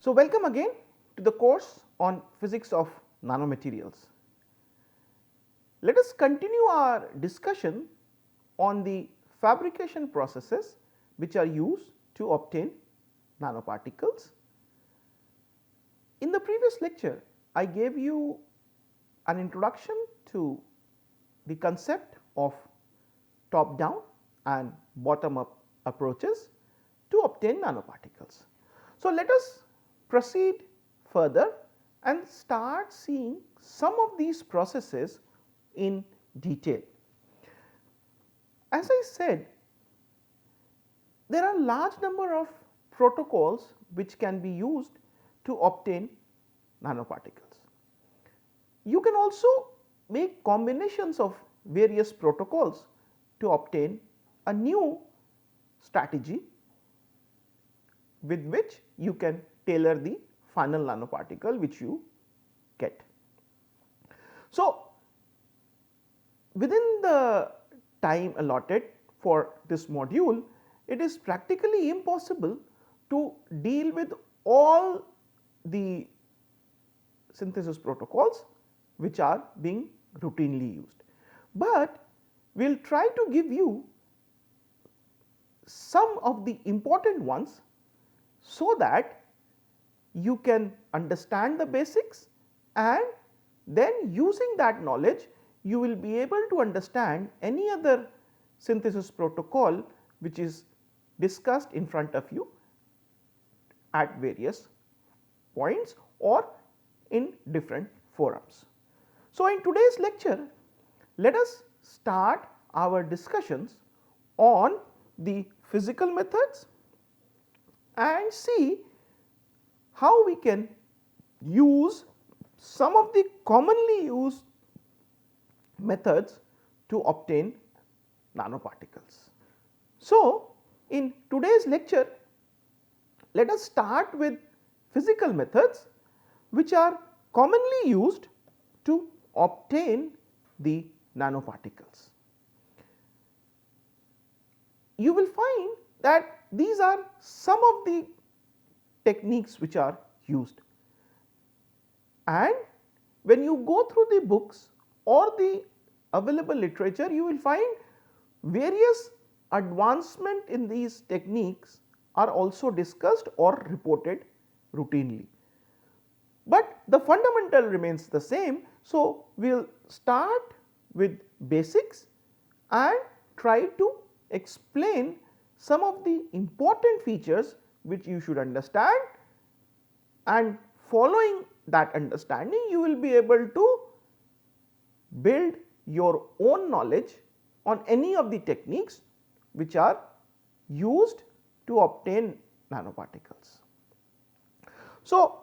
So, welcome again to the course on physics of nanomaterials. Let us continue our discussion on the fabrication processes which are used to obtain nanoparticles. In the previous lecture, I gave you an introduction to the concept of top down and bottom up approaches to obtain nanoparticles. So, let us proceed further and start seeing some of these processes in detail. As I said, there are large number of protocols which can be used to obtain nanoparticles. You can also make combinations of various protocols to obtain a new strategy with which you can tailor the final nanoparticle which you get. So, within the time allotted for this module, it is practically impossible to deal with all the synthesis protocols which are being routinely used, but we will try to give you some of the important ones so that you can understand the basics, and then using that knowledge you will be able to understand any other synthesis protocol which is discussed in front of you at various points or in different forums. So, in today's lecture, let us start our discussions on the physical methods and see how we can use some of the commonly used methods to obtain nanoparticles. So, in today's lecture, let us start with physical methods which are commonly used to obtain the nanoparticles. You will find that these are some of the techniques which are used, and when you go through the books or the available literature, you will find various advancement in these techniques are also discussed or reported routinely, but the fundamental remains the same. So, we will start with basics and try to explain some of the important features which you should understand, and following that understanding you will be able to build your own knowledge on any of the techniques which are used to obtain nanoparticles. So,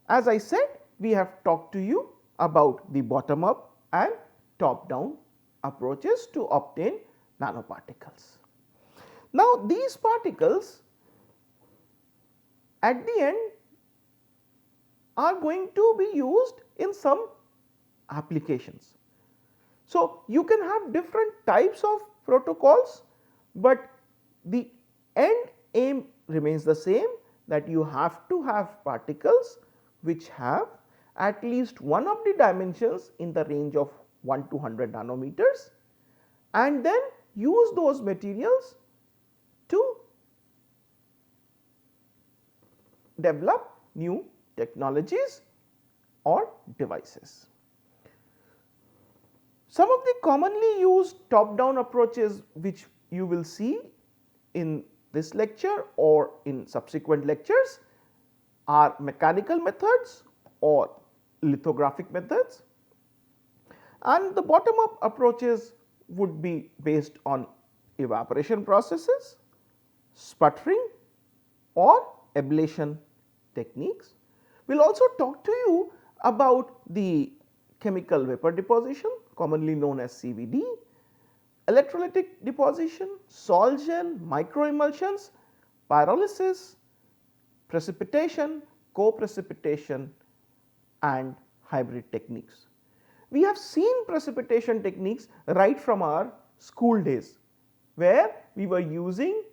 as I said, we have talked to you about the bottom up and top down approaches to obtain nanoparticles. Now, these particles at the end are going to be used in some applications. So, you can have different types of protocols, but the end aim remains the same, that you have to have particles which have at least one of the dimensions in the range of 1 to 100 nanometers, and then use those materials to develop new technologies or devices. Some of the commonly used top down approaches which you will see in this lecture or in subsequent lectures are mechanical methods or lithographic methods, and the bottom up approaches would be based on evaporation processes, sputtering or ablation techniques. We will also talk to you about the chemical vapor deposition, commonly known as CVD, electrolytic deposition, sol gel, microemulsions, pyrolysis, precipitation, co-precipitation and hybrid techniques. We have seen precipitation techniques right from our school days, where we were using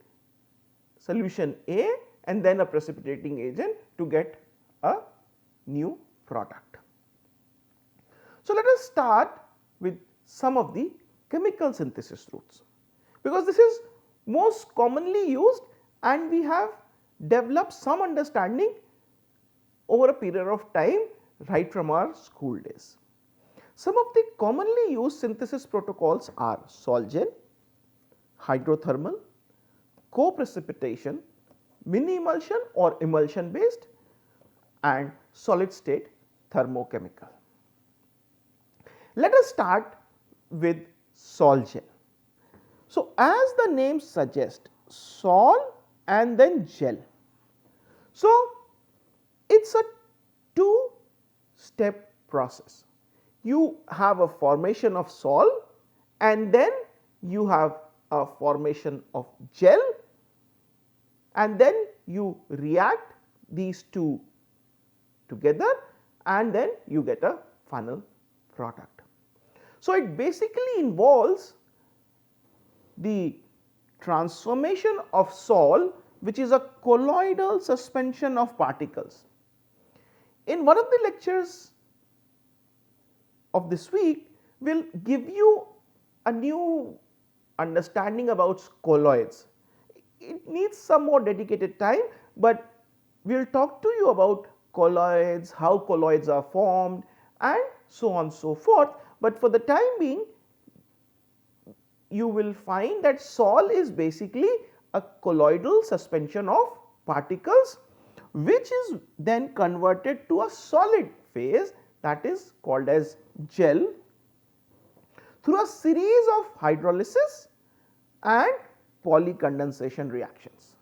solution A and then a precipitating agent to get a new product. So, let us start with some of the chemical synthesis routes, because this is most commonly used and we have developed some understanding over a period of time right from our school days. Some of the commonly used synthesis protocols are sol-gel, hydrothermal, co-precipitation, mini emulsion or emulsion based, and solid state thermochemical. Let us start with sol-gel. So, as the name suggests, sol and then gel. So, it is a two-step process. You have a formation of sol and then you have a formation of gel, and then you react these two together and then you get a final product. So, it basically involves the transformation of sol, which is a colloidal suspension of particles. In one of the lectures of this week, we will give you a new understanding about colloids. It needs some more dedicated time, but we will talk to you about colloids, how colloids are formed and so on and so forth. But for the time being, you will find that sol is basically a colloidal suspension of particles, which is then converted to a solid phase, that is called as gel, through a series of hydrolysis and polycondensation reactions.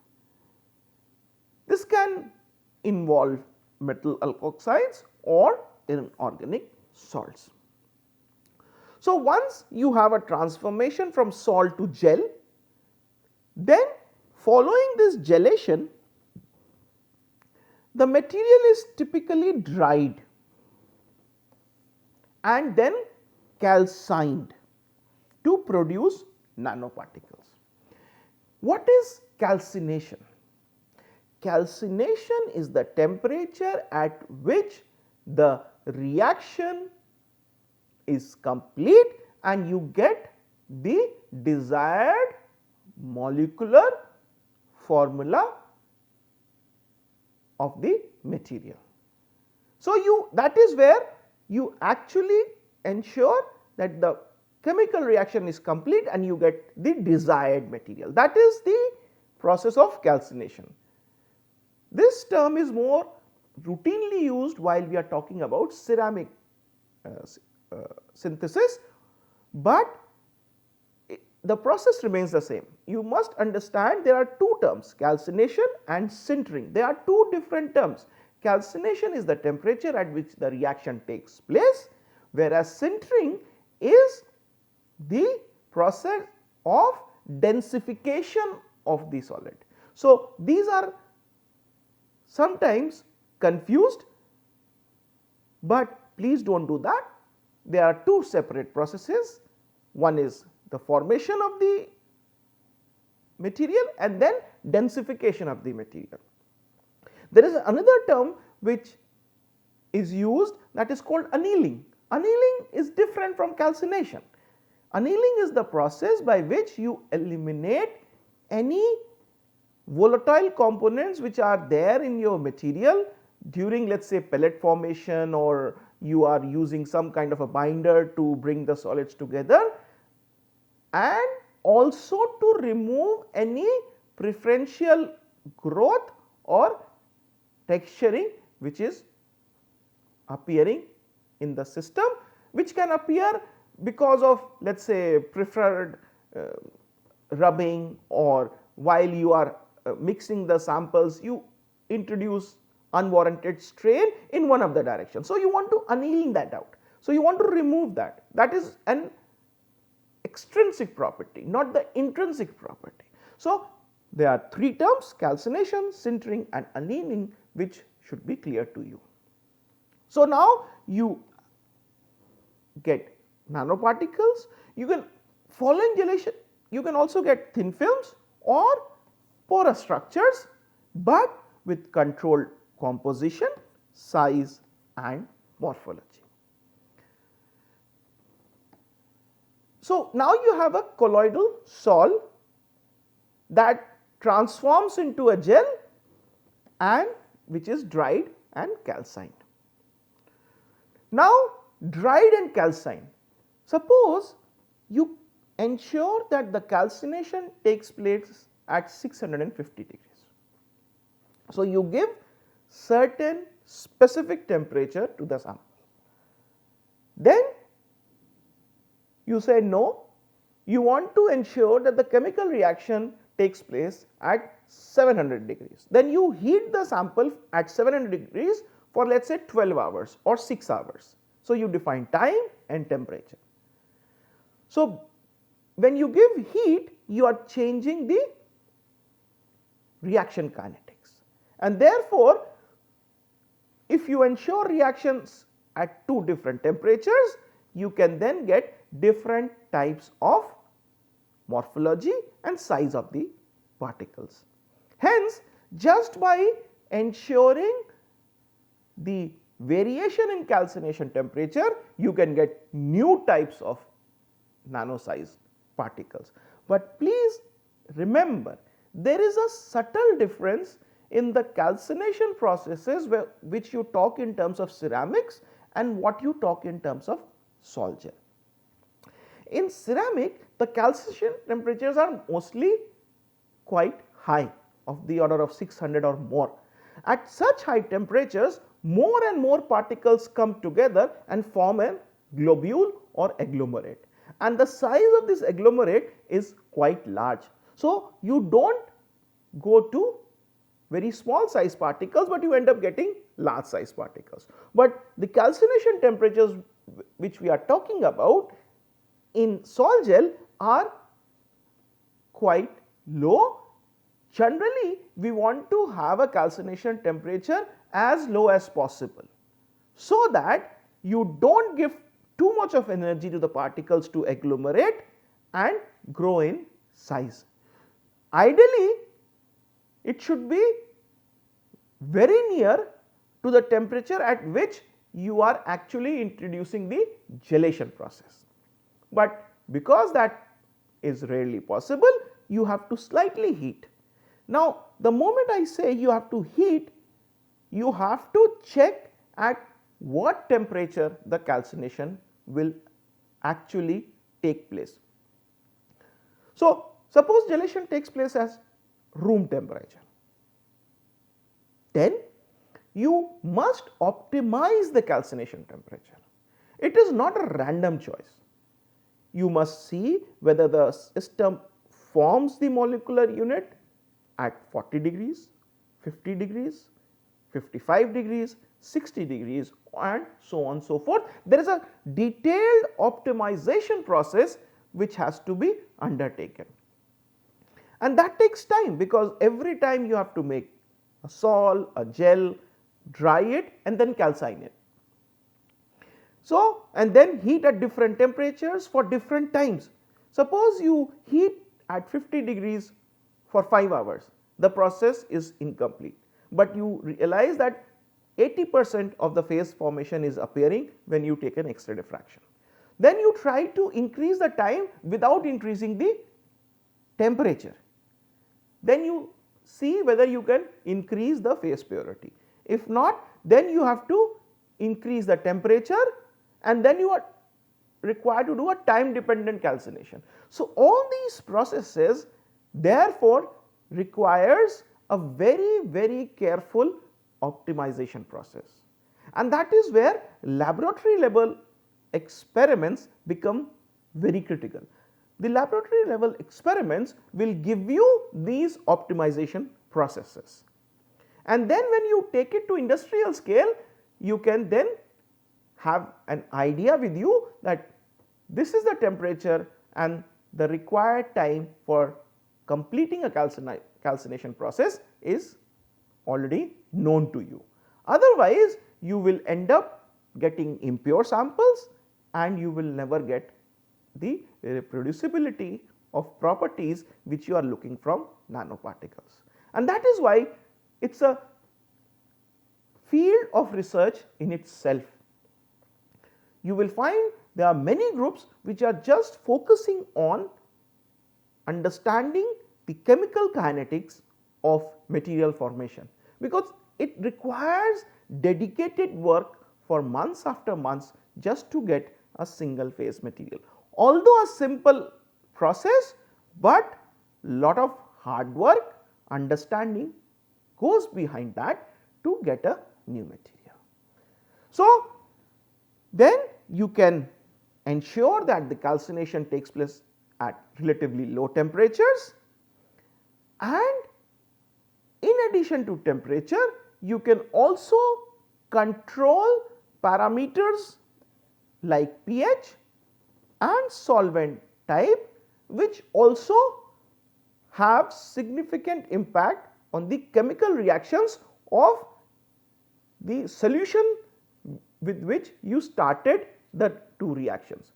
This can involve metal alkoxides or inorganic salts. So, once you have a transformation from salt to gel, then following this gelation, the material is typically dried and then calcined to produce nanoparticles. What is calcination? Calcination is the temperature at which the reaction is complete and you get the desired molecular formula of the material. So, that is where you actually ensure that the chemical reaction is complete and you get the desired material. That is the process of calcination. This term is more routinely used while we are talking about ceramic synthesis, but the process remains the same. You must understand there are two terms, calcination and sintering. They are two different terms. Calcination is the temperature at which the reaction takes place, whereas sintering is the process of densification of the solid. So, these are sometimes confused, but please do not do that. There are two separate processes. One is the formation of the material and then densification of the material. There is another term which is used, that is called annealing. Annealing is different from calcination. Annealing is the process by which you eliminate any volatile components which are there in your material during, let us say, pellet formation, or you are using some kind of a binder to bring the solids together, and also to remove any preferential growth or texturing which is appearing in the system, which can appear because of, let us say, preferred rubbing, or while you are mixing the samples you introduce unwarranted strain in one of the directions. So, you want to anneal that out. So, you want to remove that. That is an extrinsic property, not the intrinsic property. So, there are three terms, calcination, sintering and annealing, which should be clear to you. So, now you get nanoparticles, you can, following gelation, you can also get thin films or porous structures but with controlled composition, size and morphology. So, now you have a colloidal sol that transforms into a gel and which is dried and calcined. Now, dried and calcined, suppose you ensure that the calcination takes place at 650 degrees. So, you give certain specific temperature to the sample. Then you say no, you want to ensure that the chemical reaction takes place at 700 degrees. Then you heat the sample at 700 degrees for let us say 12 hours or 6 hours. So, you define time and temperature. So, when you give heat, you are changing the reaction kinetics, and therefore, if you ensure reactions at two different temperatures, you can then get different types of morphology and size of the particles. Hence, just by ensuring the variation in calcination temperature, you can get new types of nano sized particles. But please remember, there is a subtle difference in the calcination processes which you talk in terms of ceramics and what you talk in terms of sol gel. In ceramic, the calcination temperatures are mostly quite high, of the order of 600 or more. At such high temperatures, more and more particles come together and form a globule or agglomerate, and the size of this agglomerate is quite large. So, you do not go to very small size particles, but you end up getting large size particles. But the calcination temperatures which we are talking about in sol gel are quite low. Generally, we want to have a calcination temperature as low as possible, so that you do not give too much of energy to the particles to agglomerate and grow in size. Ideally, it should be very near to the temperature at which you are actually introducing the gelation process, but because that is rarely possible, you have to slightly heat. Now, the moment I say you have to heat, you have to check at what temperature the calcination will actually take place. So, suppose gelation takes place as room temperature, then you must optimize the calcination temperature. It is not a random choice. You must see whether the system forms the molecular unit at 40 degrees, 50 degrees, 55 degrees, 60 degrees and so on and so forth. There is a detailed optimization process which has to be undertaken, and that takes time, because every time you have to make a sol, a gel, dry it and then calcine it. So, and then heat at different temperatures for different times. Suppose you heat at 50 degrees for 5 hours, the process is incomplete, but you realize that 80% of the phase formation is appearing when you take an X-ray diffraction. Then you try to increase the time without increasing the temperature. Then you see whether you can increase the phase purity. If not, then you have to increase the temperature, and then you are required to do a time dependent calcination. So, all these processes therefore requires a very careful optimization process, and that is where laboratory level experiments become very critical. The laboratory level experiments will give you these optimization processes, and then when you take it to industrial scale, you can then have an idea with you that this is the temperature and the required time for completing a calcination process is already known to you. Otherwise, you will end up getting impure samples and you will never get the reproducibility of properties which you are looking from nanoparticles. And that is why it is a field of research in itself. You will find there are many groups which are just focusing on understanding the chemical kinetics of material formation, because it requires dedicated work for months after months just to get a single phase material. Although a simple process, but lot of hard work, understanding goes behind that to get a new material. So, then you can ensure that the calcination takes place at relatively low temperatures, and in addition to temperature you can also control parameters like pH and solvent type, which also have significant impact on the chemical reactions of the solution with which you started the two reactions.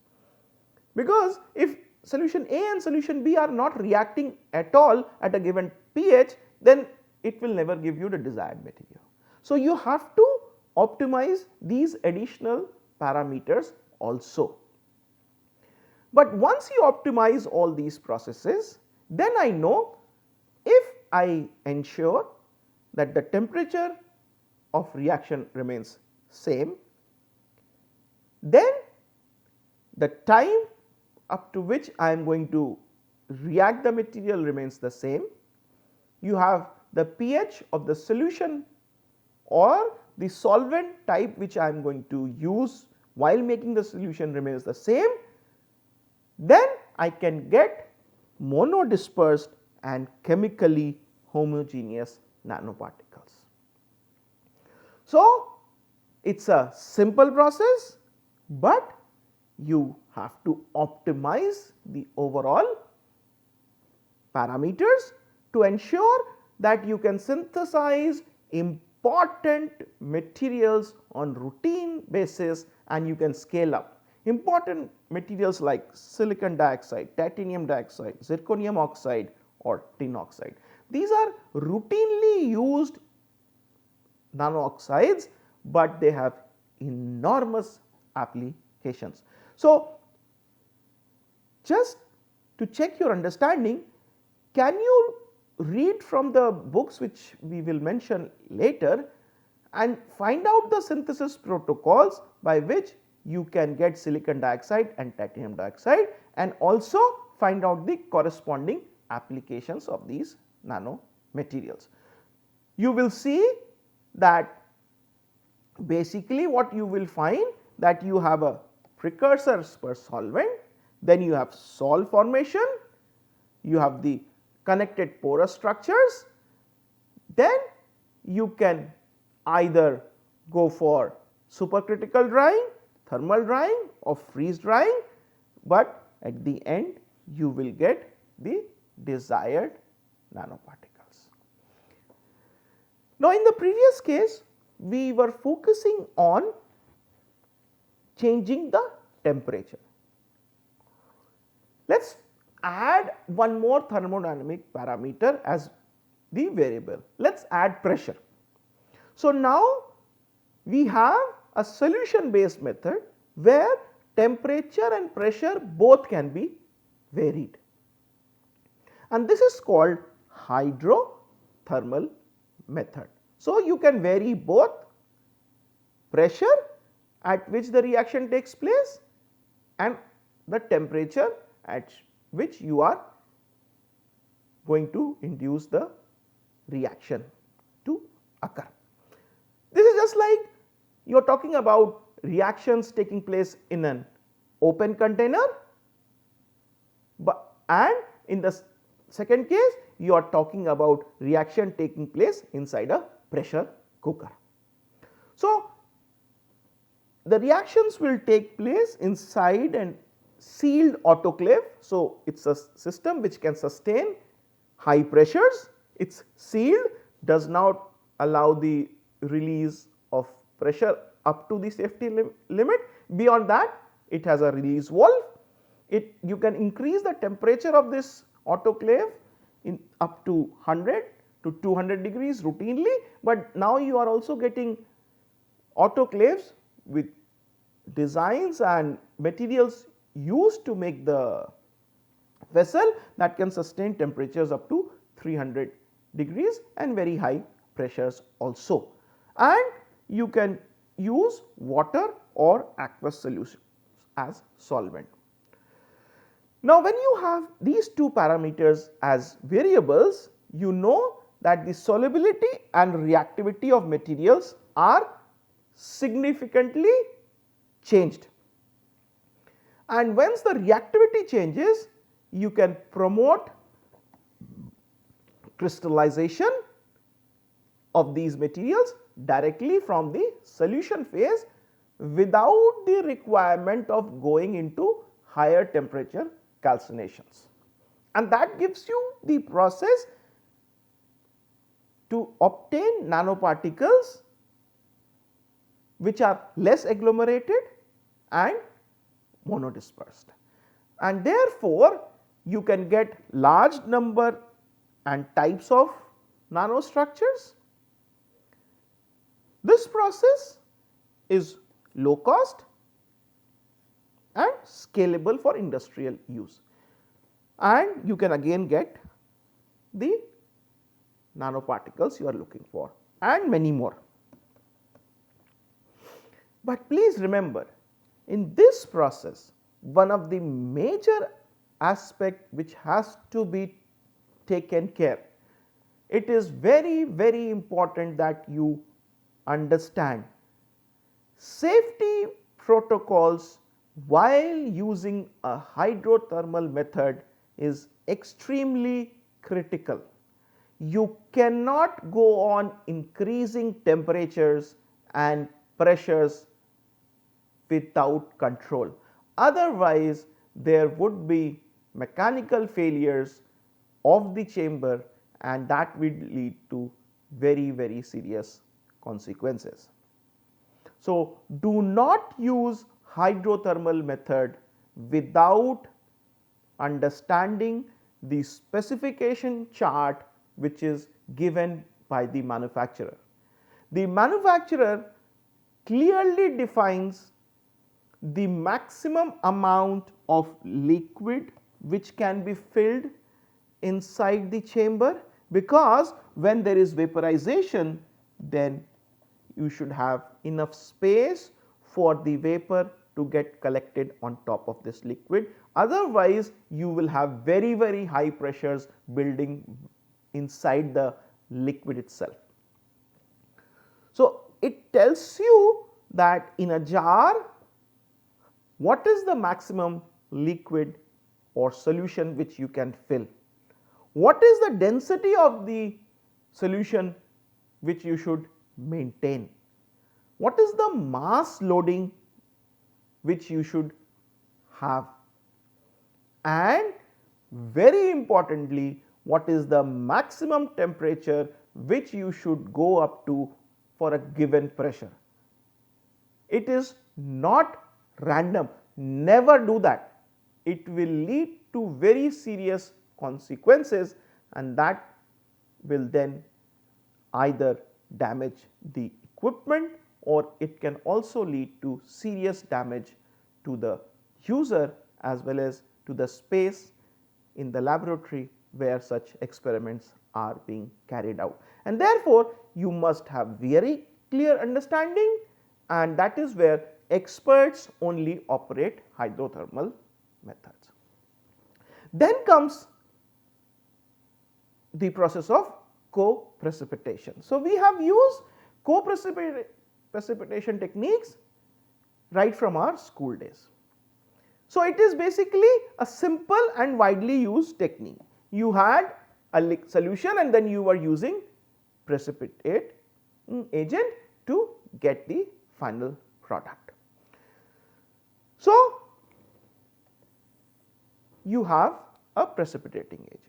Because if solution A and solution B are not reacting at all at a given pH, then it will never give you the desired material. So, you have to optimize these additional parameters also. But once you optimize all these processes, then I know if I ensure that the temperature of reaction remains same, then the time up to which I am going to react the material remains the same. You have the pH of the solution or the solvent type which I am going to use while making the solution remains the same, then I can get monodispersed and chemically homogeneous nanoparticles. So, it is a simple process, but you have to optimize the overall parameters to ensure that you can synthesize important materials on routine basis and you can scale up. Important materials like silicon dioxide, titanium dioxide, zirconium oxide or tin oxide. These are routinely used nano oxides, but they have enormous applications. So, just to check your understanding, can you read from the books which we will mention later and find out the synthesis protocols by which you can get silicon dioxide and titanium dioxide, and also find out the corresponding applications of these nano materials. You will see that basically what you will find that you have a precursor per solvent, then you have sol formation, you have the connected porous structures, then you can either go for supercritical drying, thermal drying or freeze drying, but at the end you will get the desired nanoparticles. Now, in the previous case we were focusing on changing the temperature. Let us add one more thermodynamic parameter as the variable. Let us add pressure. So, now we have a solution based method where temperature and pressure both can be varied, and this is called hydrothermal method. So, you can vary both pressure at which the reaction takes place and the temperature at which you are going to induce the reaction to occur. This is just like you are talking about reactions taking place in an open container, and in the second case you are talking about reaction taking place inside a pressure cooker. So, the reactions will take place inside an sealed autoclave. So, it is a system which can sustain high pressures, it is sealed, does not allow the release of pressure up to the safety limit. Beyond that it has a release valve. You can increase the temperature of this autoclave in up to 100 to 200 degrees routinely, but now you are also getting autoclaves with designs and materials used to make the vessel that can sustain temperatures up to 300 degrees and very high pressures also. And you can use water or aqueous solutions as solvent. Now, when you have these two parameters as variables, you know that the solubility and reactivity of materials are significantly changed. And once the reactivity changes, you can promote crystallization of these materials directly from the solution phase without the requirement of going into higher temperature calcinations. And that gives you the process to obtain nanoparticles which are less agglomerated and monodispersed. And therefore, you can get large number and types of nanostructures. This process is low cost and scalable for industrial use, and you can again get the nanoparticles you are looking for and many more. But please remember, in this process, one of the major aspect which has to be taken care, it is very, very important that you understand safety protocols while using a hydrothermal method is extremely critical. You cannot go on increasing temperatures and pressures without control. Otherwise, there would be mechanical failures of the chamber, and that would lead to very, very serious consequences. So, do not use hydrothermal method without understanding the specification chart which is given by the manufacturer. The manufacturer clearly defines the maximum amount of liquid which can be filled inside the chamber, because when there is vaporization, then you should have enough space for the vapor to get collected on top of this liquid. Otherwise, you will have very, very high pressures building inside the liquid itself. So, it tells you that in a jar, what is the maximum liquid or solution which you can fill? What is the density of the solution which you should maintain? What is the mass loading which you should have? And very importantly, what is the maximum temperature which you should go up to for a given pressure? It is not random, never do that. It will lead to very serious consequences, and that will then either damage the equipment, or it can also lead to serious damage to the user as well as to the space in the laboratory where such experiments are being carried out. And therefore, you must have very clear understanding, and that is where experts only operate hydrothermal methods. Then comes the process of co-precipitation. So, we have used co-precipitation techniques right from our school days. So, it is basically a simple and widely used technique. You had a solution and then you were using precipitate agent to get the final product. So, you have a precipitating agent,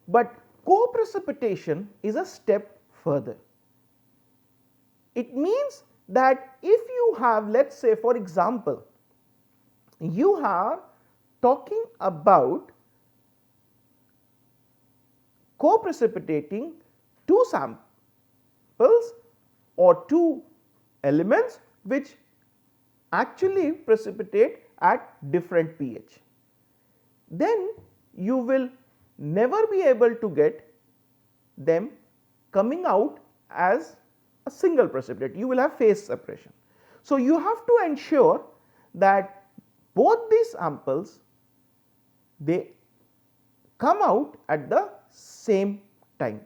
but co-precipitation is a step further. It means that if you have, let us say for example, you are talking about co-precipitating two samples or two elements which actually precipitate at different pH. Then you will never be able to get them coming out as a single precipitate, you will have phase separation. So, you have to ensure that both these samples they come out at the same time.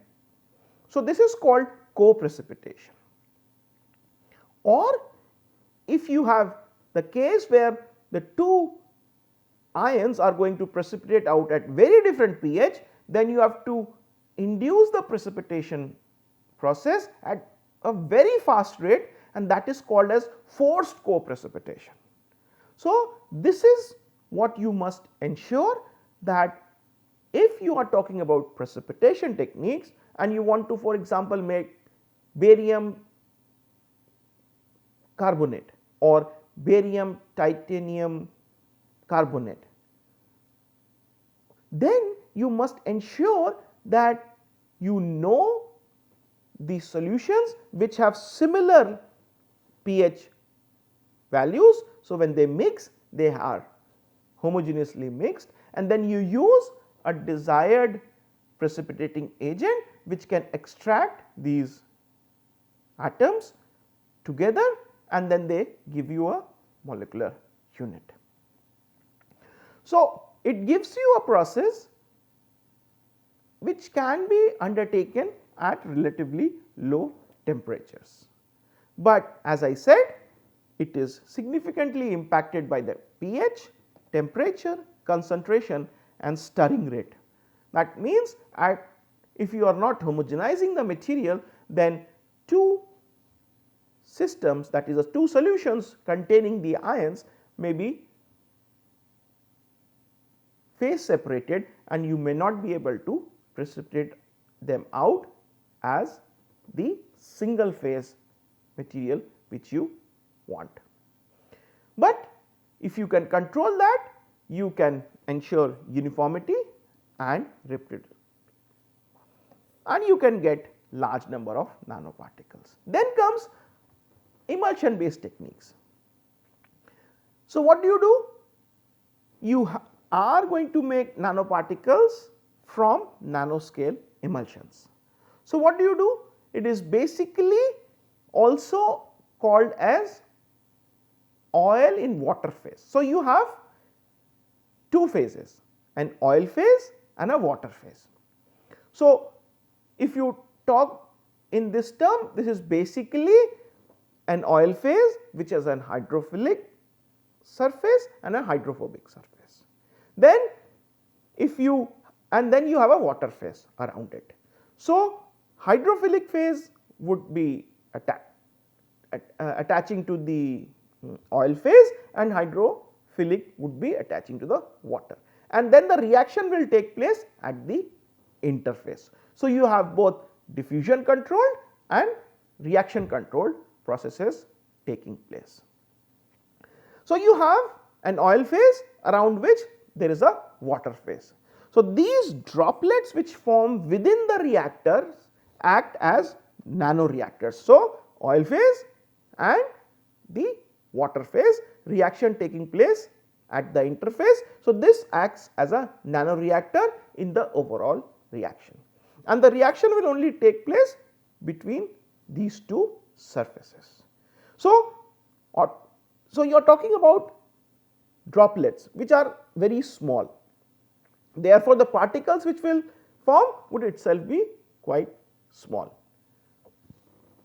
So, this is called co-precipitation. Or if you have the case where the two ions are going to precipitate out at very different pH, then you have to induce the precipitation process at a very fast rate, and that is called as forced co-precipitation. So, this is what you must ensure, that if you are talking about precipitation techniques and you want to, for example, make barium carbonate or barium titanium carbonate, then you must ensure that you know the solutions which have similar pH values. So, when they mix, they are homogeneously mixed, and then you use a desired precipitating agent which can extract these atoms together, and then they give you a molecular unit. So, it gives you a process which can be undertaken at relatively low temperatures, but as I said, it is significantly impacted by the pH, temperature, concentration and stirring rate. That means, if you are not homogenizing the material, then two systems, that is two solutions containing the ions, may be phase separated, and you may not be able to precipitate them out as the single phase material which you want. But if you can control that, you can ensure uniformity and repeatability, and you can get large number of nanoparticles. Then comes emulsion based techniques. So, what do? You are going to make nanoparticles from nanoscale emulsions. So, what do? It is basically also called as oil in water phase. So, you have two phases, an oil phase and a water phase. So, if you talk in this term, this is basically an oil phase which has an hydrophilic surface and a hydrophobic surface. Then if you, and then you have a water phase around it. So, hydrophilic phase would be attaching to the oil phase, and hydrophilic would be attaching to the water, and then the reaction will take place at the interface. So, you have both diffusion controlled and reaction controlled processes taking place. So, you have an oil phase around which there is a water phase. So, these droplets which form within the reactors act as nanoreactors. So, oil phase and the water phase, reaction taking place at the interface. So, this acts as a nanoreactor in the overall reaction, and the reaction will only take place between these two surfaces. So, you are talking about droplets which are very small, therefore, the particles which will form would itself be quite small.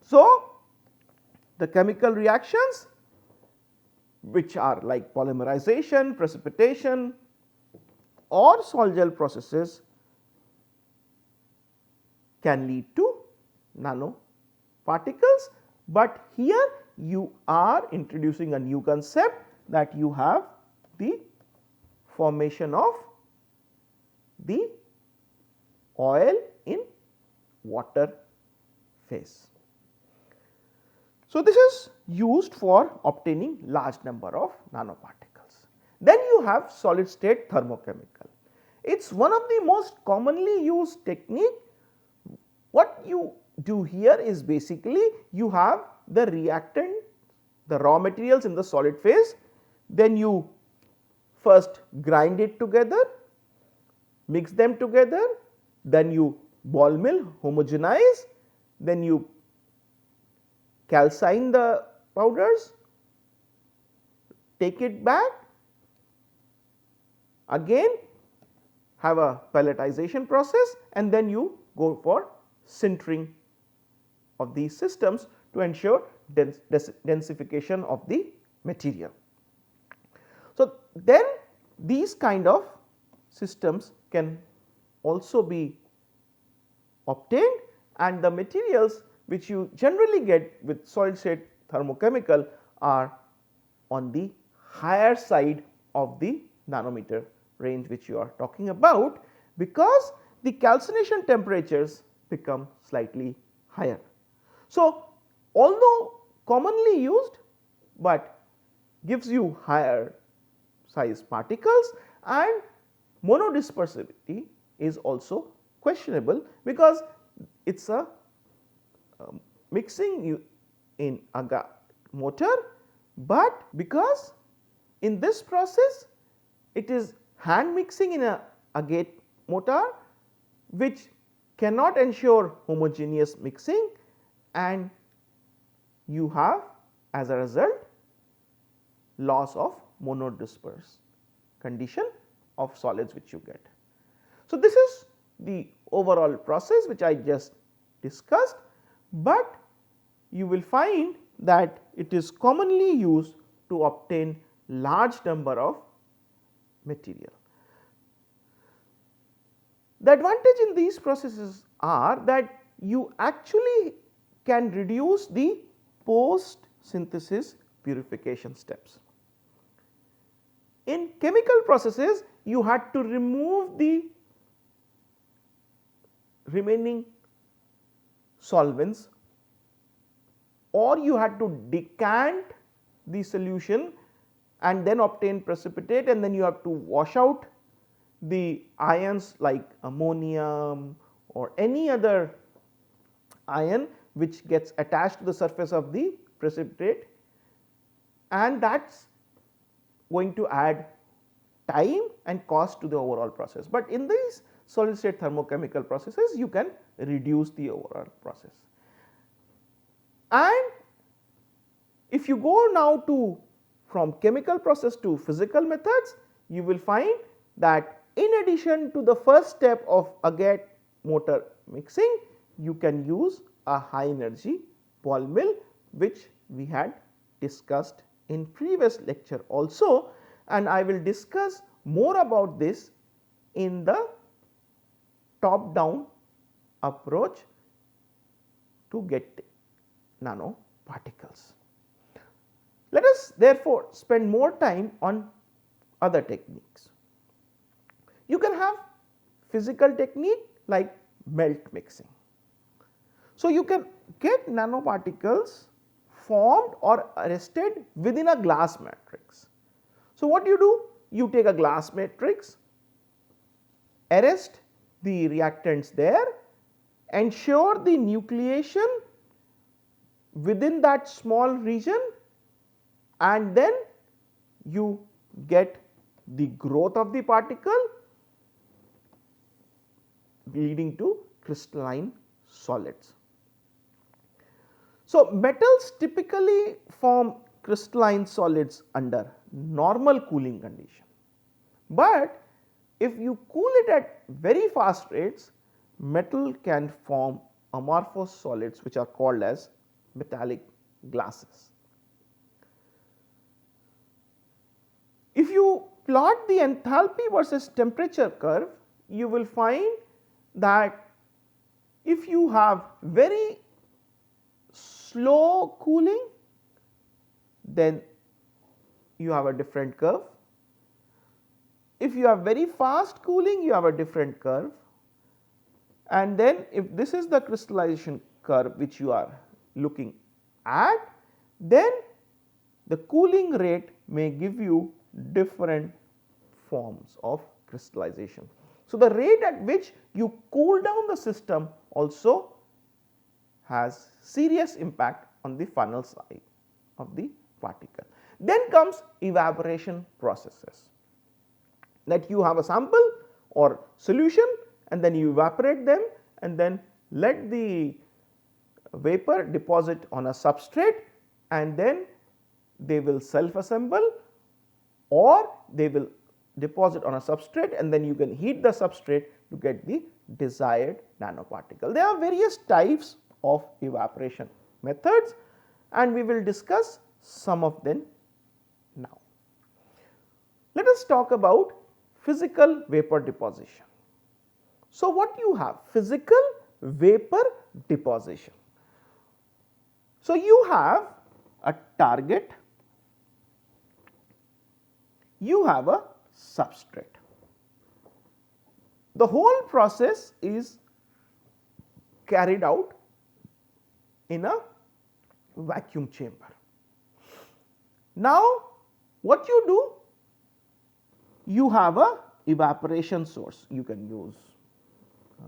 So, the chemical reactions which are like polymerization, precipitation or sol-gel processes can lead to nanoparticles, but here you are introducing a new concept, that you have the formation of the oil in water phase. So, this is used for obtaining large number of nanoparticles. Then you have solid state thermochemical. It is one of the most commonly used technique What you do here is basically you have the reactant, the raw materials in the solid phase, then you first grind it together, mix them together, then you ball mill, homogenize, then you calcine the powders, take it back, again have a pelletization process, and then you go for sintering of these systems to ensure densification of the material. So, then these kind of systems can also be obtained, and the materials which you generally get with solid state thermochemical are on the higher side of the nanometer range which you are talking about, because the calcination temperatures become slightly higher. So, although commonly used, but gives you higher size particles, and monodispersivity is also questionable, because it is a mixing in a motor, but because in this process it is hand mixing in a gate motor, which cannot ensure homogeneous mixing, and you have as a result loss of monodisperse condition of solids which you get. So, this is the overall process which I just discussed, but you will find that it is commonly used to obtain large number of material. The advantage in these processes are that you actually can reduce the post synthesis purification steps. In chemical processes, you had to remove the remaining solvents, or you had to decant the solution and then obtain precipitate, and then you have to wash out the ions like ammonium or any other ion which gets attached to the surface of the precipitate, and that is going to add time and cost to the overall process. But in these solid state thermochemical processes, you can reduce the overall process. And if you go now to from chemical process to physical methods, you will find that in addition to the first step of agate motor mixing, you can use a high energy ball mill, which we had discussed in previous lecture also, and I will discuss more about this in the top down approach to get nanoparticles. Let us therefore spend more time on other techniques. You can have physical technique like melt mixing. So, you can get nanoparticles formed or arrested within a glass matrix. So, what you do? You take a glass matrix, arrest the reactants there, ensure the nucleation within that small region, and then you get the growth of the particle leading to crystalline solids. So, metals typically form crystalline solids under normal cooling condition, but if you cool it at very fast rates, metal can form amorphous solids which are called as metallic glasses. If you plot the enthalpy versus temperature curve, you will find that if you have very slow cooling, then you have a different curve. If you have very fast cooling, you have a different curve, and then if this is the crystallization curve which you are looking at, then the cooling rate may give you different forms of crystallization. So, the rate at which you cool down the system also has serious impact on the funnel size of the particle. Then comes evaporation processes, that you have a sample or solution and then you evaporate them and then let the vapor deposit on a substrate and then they will self assemble, or they will deposit on a substrate and then you can heat the substrate to get the desired nanoparticle. There are various types of evaporation methods and we will discuss some of them now. Let us talk about physical vapor deposition. So, what you have? Physical vapor deposition. So, you have a target, you have a substrate. The whole process is carried out in a vacuum chamber. Now, what you do? You have a evaporation source. You can use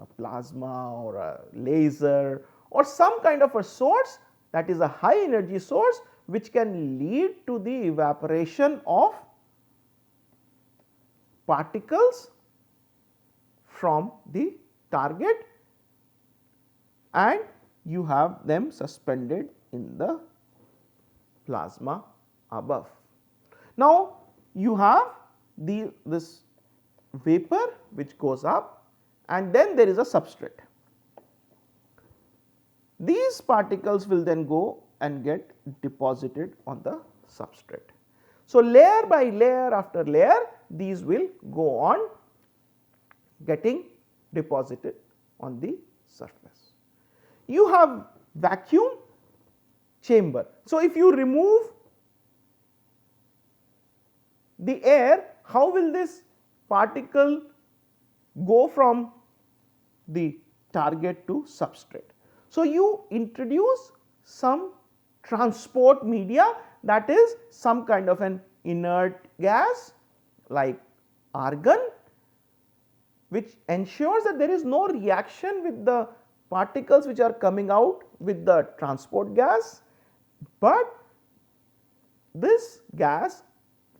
a plasma or a laser or some kind of a source that is a high energy source which can lead to the evaporation of particles from the target and you have them suspended in the plasma above. Now, you have this vapor which goes up and then there is a substrate. These particles will then go and get deposited on the substrate. So, layer by layer after layer these will go on getting deposited on the surface. You have vacuum chamber. So, if you remove the air, how will this particle go from the target to substrate? So, you introduce some transport media, that is some kind of an inert gas like argon, which ensures that there is no reaction with the particles which are coming out with the transport gas, but this gas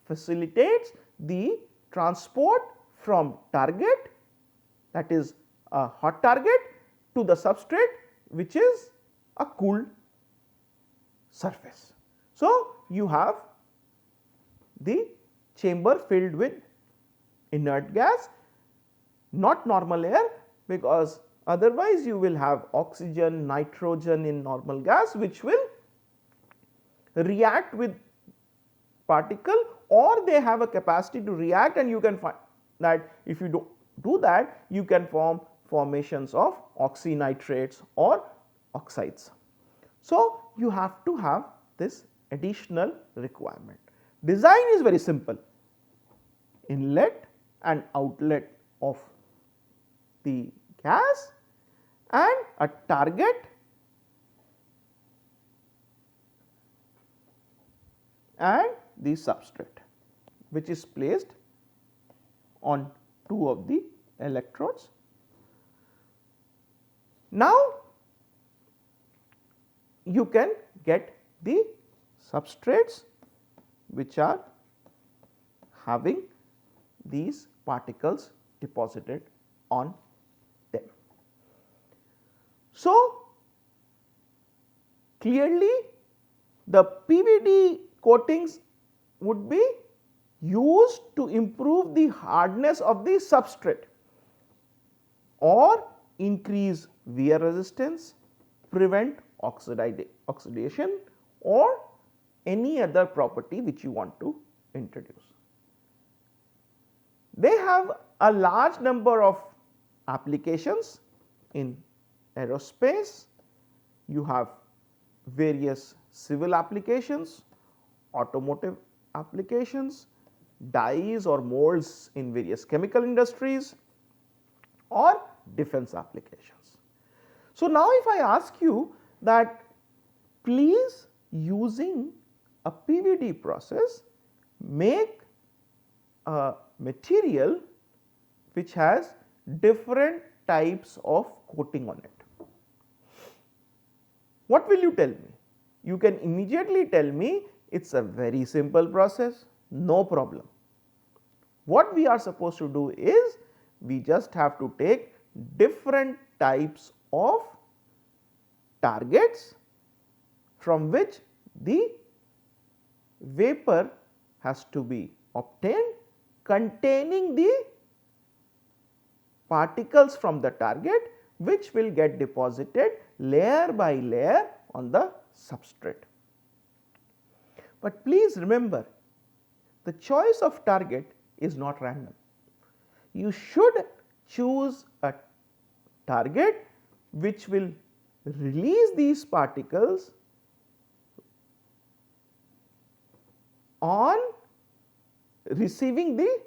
facilitates the transport from target, that is a hot target, to the substrate which is a cool surface. So, you have the chamber filled with inert gas, not normal air, because otherwise you will have oxygen, nitrogen in normal gas which will react with particle, or they have a capacity to react, and you can find that if you do that you can form formations of oxynitrates or oxides. So, you have to have this additional requirement. Design is very simple: inlet and outlet of the gas and a target and the substrate which is placed on two of the electrodes. Now, you can get the substrates which are having these particles deposited on them. So, clearly the PVD coatings would be used to improve the hardness of the substrate or increase wear resistance, prevent oxidation or any other property which you want to introduce. They have a large number of applications in aerospace. You have various civil applications, automotive applications, dyes or molds in various chemical industries or defense applications. So, now if I ask you that please, using a PVD process, make a material which has different types of coating on it. What will you tell me? You can immediately tell me it is a very simple process, no problem. What we are supposed to do is we just have to take different types of targets from which the vapor has to be obtained containing the particles from the target, which will get deposited layer by layer on the substrate. But please remember, the choice of target is not random. You should choose a target which will release these particles on receiving the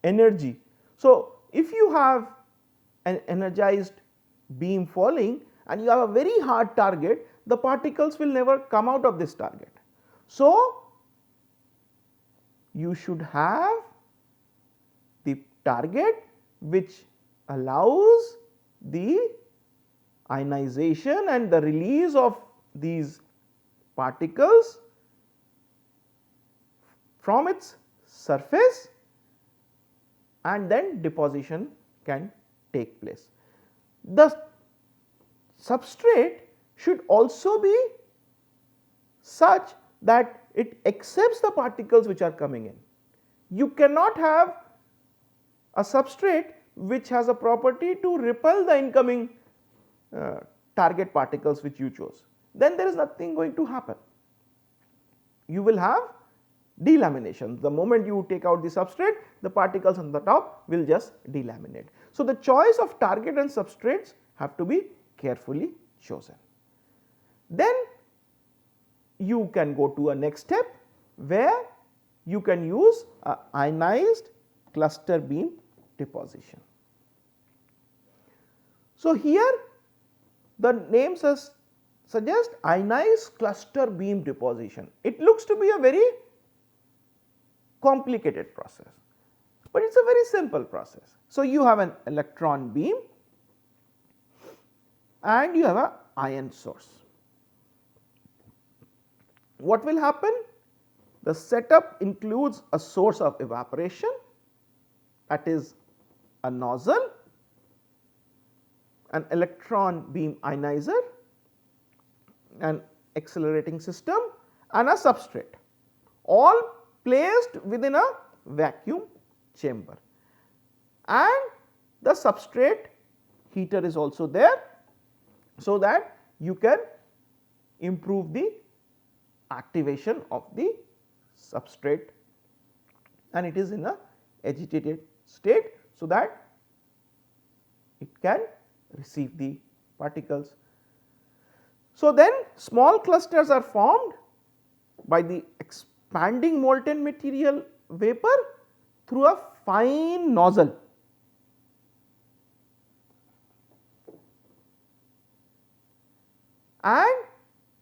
energy. So, if you have an energized beam falling and you have a very hard target, the particles will never come out of this target. So, you should have the target which allows the ionization and the release of these particles from its surface, and then deposition can take place. The substrate should also be such that it accepts the particles which are coming in. You cannot have a substrate which has a property to repel the incoming target particles which you chose, then there is nothing going to happen. You will have delamination. The moment you take out the substrate, the particles on the top will just delaminate. So, the choice of target and substrates have to be carefully chosen. Then you can go to a next step where you can use a ionized cluster beam deposition. So, here the name suggest ionized cluster beam deposition. It looks to be a very complicated process, but it is a very simple process. So, you have an electron beam and you have a ion source. What will happen? The setup includes a source of evaporation, that is a nozzle, an electron beam ionizer, an accelerating system and a substrate, all placed within a vacuum chamber, and the substrate heater is also there, so that you can improve the activation of the substrate, and it is in a agitated state, so that it can receive the particles. So, then small clusters are formed by the expanding molten material vapor through a fine nozzle. And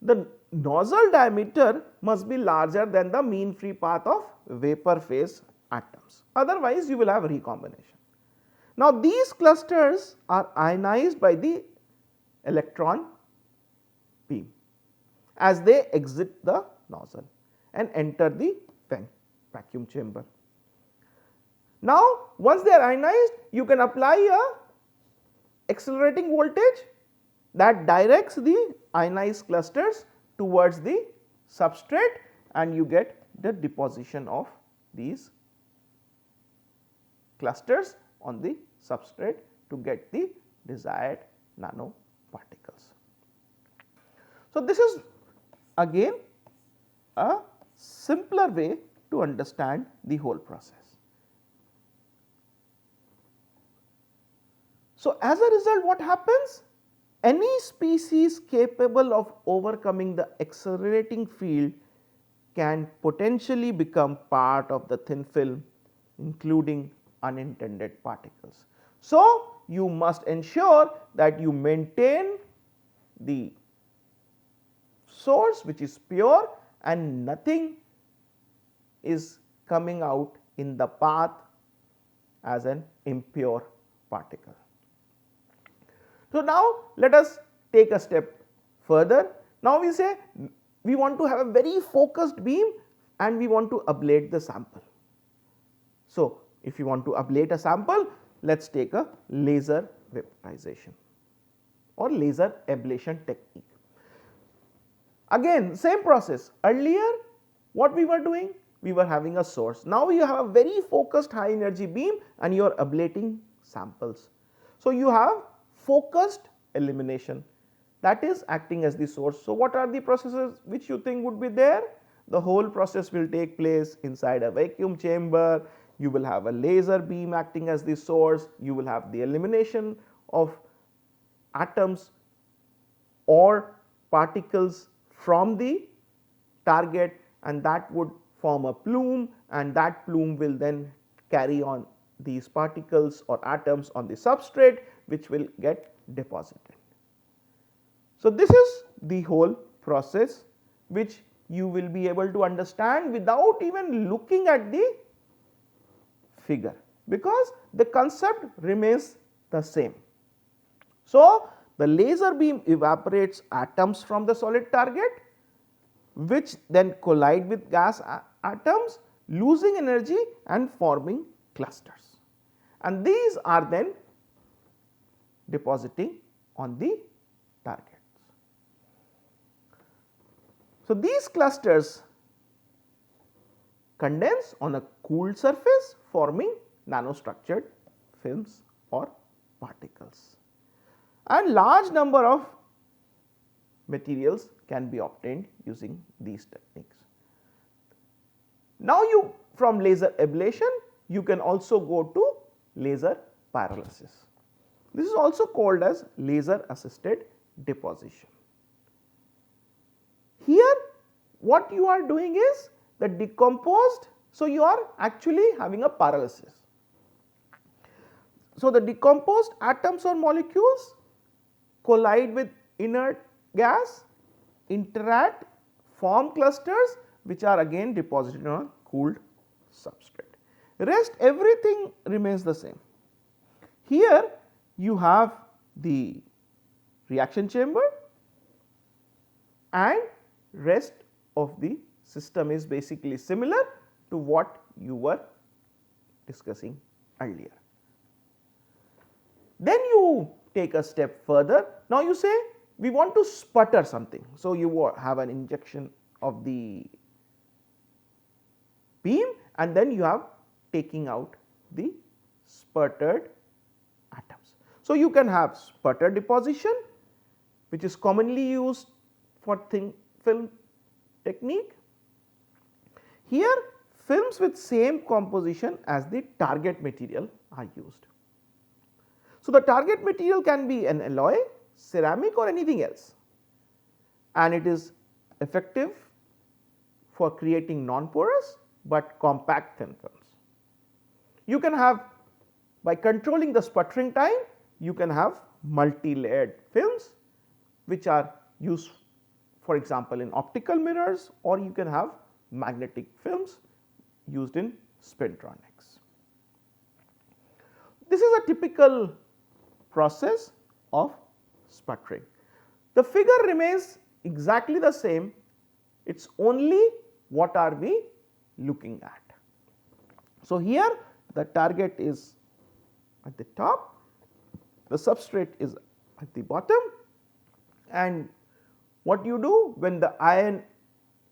the nozzle diameter must be larger than the mean free path of vapor phase atoms, otherwise you will have recombination. Now, these clusters are ionized by the electron beam as they exit the nozzle and enter the vacuum chamber. Now, once they are ionized, you can apply a accelerating voltage that directs the ionized clusters towards the substrate, and you get the deposition of these clusters on the substrate to get the desired nanoparticles. So, this is again a simpler way to understand the whole process. So, as a result, what happens? Any species capable of overcoming the accelerating field can potentially become part of the thin film, including unintended particles. So, you must ensure that you maintain the source which is pure and nothing is coming out in the path as an impure particle. So, now let us take a step further. Now we say we want to have a very focused beam and we want to ablate the sample. So, if you want to ablate a sample, let us take a laser vaporization or laser ablation technique. Again same process, earlier what we were doing? We were having a source. Now you have a very focused high energy beam and you are ablating samples. So, you have focused illumination, that is acting as the source. So, what are the processes which you think would be there? The whole process will take place inside a vacuum chamber. You will have a laser beam acting as the source, you will have the elimination of atoms or particles from the target, and that would form a plume, and that plume will then carry on these particles or atoms on the substrate, which will get deposited. So, this is the whole process which you will be able to understand without even looking at the figure, because the concept remains the same. So, the laser beam evaporates atoms from the solid target, which then collide with gas atoms, losing energy and forming clusters, and these are then depositing on the targets. So, these clusters condense on a cooled surface, forming nanostructured films or particles, and large number of materials can be obtained using these techniques. Now, you from laser ablation you can also go to laser pyrolysis. This is also called as laser assisted deposition. Here what you are doing is the decomposed, so you are actually having a pyrolysis. So, the decomposed atoms or molecules collide with inert gas, interact, form clusters, which are again deposited on a cooled substrate. Rest everything remains the same. Here you have the reaction chamber and rest of the system is basically similar to what you were discussing earlier. Then you take a step further. Now, you say we want to sputter something. So, you have an injection of the beam and then you have taking out the sputtered atoms. So, you can have sputter deposition, which is commonly used for thin film technique. Here films with same composition as the target material are used. So, the target material can be an alloy, ceramic or anything else, and it is effective for creating non-porous but compact thin films. You can have, by controlling the sputtering time, you can have multi-layered films which are used, for example, in optical mirrors, or you can have magnetic films used in spintronics. This is a typical process of sputtering. The figure remains exactly the same, it is only what are we looking at. So, here the target is at the top, the substrate is at the bottom, and what you do when the ion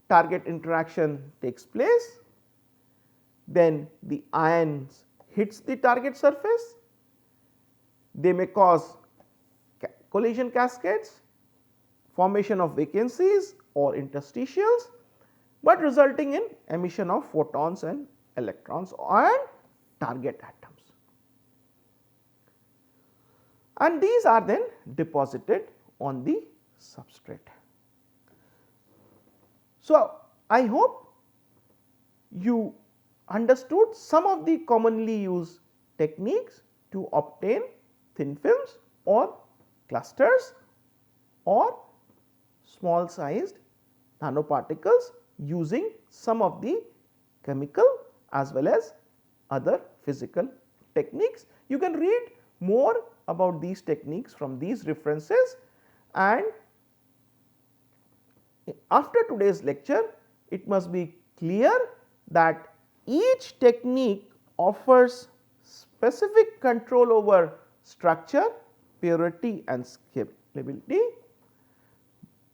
target interaction takes place, then the ions hits the target surface, they may cause collision cascades, formation of vacancies or interstitials, but resulting in emission of photons and electrons and target atoms, and these are then deposited on the substrate. So, I hope you understood some of the commonly used techniques to obtain thin films or clusters or small sized nanoparticles using some of the chemical as well as other physical techniques. You can read more about these techniques from these references, and after today's lecture, it must be clear that each technique offers specific control over structure, purity and scalability.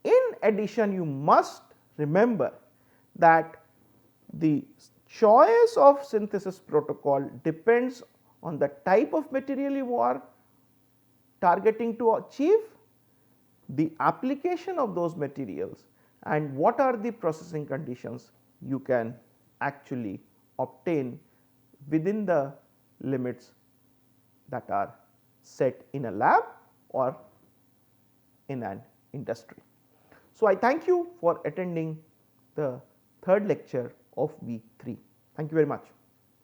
In addition, you must remember that the choice of synthesis protocol depends on the type of material you are targeting to achieve, the application of those materials, and what are the processing conditions you can actually obtain within the limits that are set in a lab or in an industry. So, I thank you for attending the third lecture of week 3. Thank you very much.